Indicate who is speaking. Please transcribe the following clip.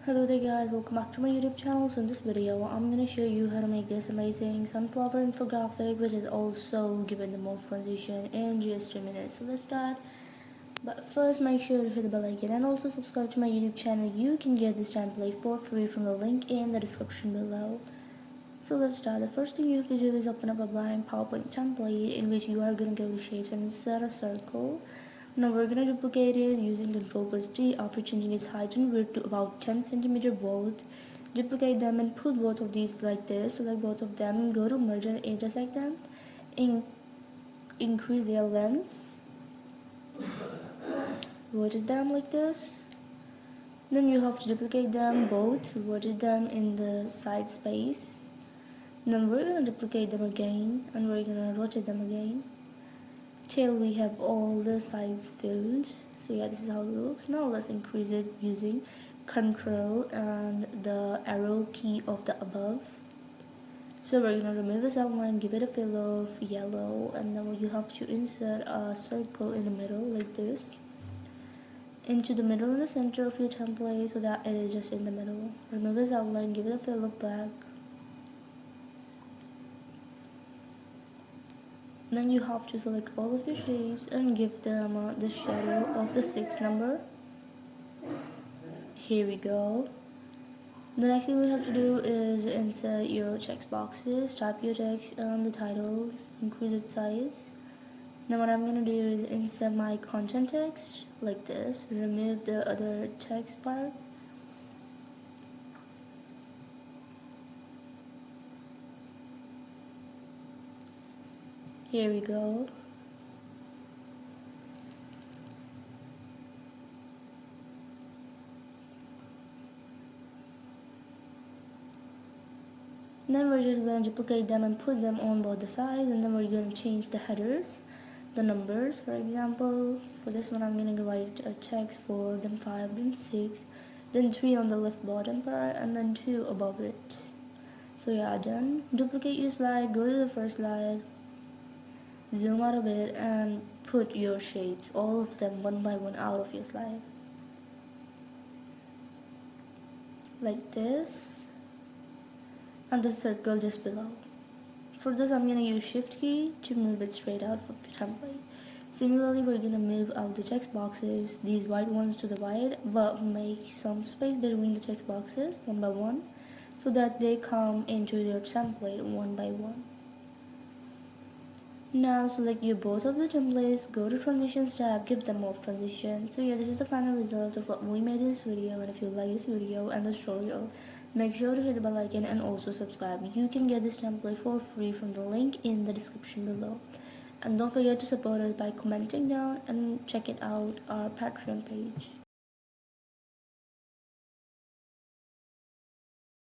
Speaker 1: Hello there guys, welcome back to my YouTube channel. So in this video I'm going to show you how to make this amazing sunflower infographic, which is also given the more transition in just 3 minutes. So let's start. But first, make sure to hit the bell icon and also subscribe to my YouTube channel. You can get this template for free from the link in the description below. So let's start. The first thing you have to do is open up a blank PowerPoint template in which you are going to go to shapes and insert a circle. Now we're going to duplicate it using Ctrl+D after changing its height and width to about 10 cm both. Duplicate them and put both of these like this. Select both of them, go to merge and intersect them. Increase their lengths. Rotate them like this. Then you have to duplicate them both, rotate them in the side space. Then we're going to duplicate them again and we're going to rotate them again till we have all the sides filled. So yeah, this is how it looks. Now let's increase it using Control and the arrow key of the above. So we're gonna remove this outline, give it a fill of yellow, and then you have to insert a circle in the middle like this, into the middle and the center of your template so that it is just in the middle. Remove this outline, give it a fill of black. Then you have to select all of your shapes and give them the shadow of the 6 number. Here we go. The next thing we have to do is insert your text boxes, type your text and the titles, increase its size. Now what I'm going to do is insert my content text like this, remove the other text part. Here we go. Then we're just going to duplicate them and put them on both the sides, and then we're going to change the headers, the numbers. For example, for this one I'm going to write a text 4, then 5, then 6, then 3 on the left bottom part, and then 2 above it. So yeah, done. Duplicate your slide, go to the first slide, zoom out a bit and put your shapes, all of them one by one, out of your slide like this, and the circle just below. For this I'm going to use shift key to move it straight out of your template. Similarly, we're going to move out the text boxes, these white ones to the right, but make some space between the text boxes one by one so that they come into your template one by one. Now select your both of the templates, go to transitions tab, give them off transition. So yeah, this is the final result of what we made in this video, and if you like this video and the tutorial, make sure to hit the bell icon and also subscribe. You can get this template for free from the link in the description below. And don't forget to support us by commenting down and check it out our Patreon page.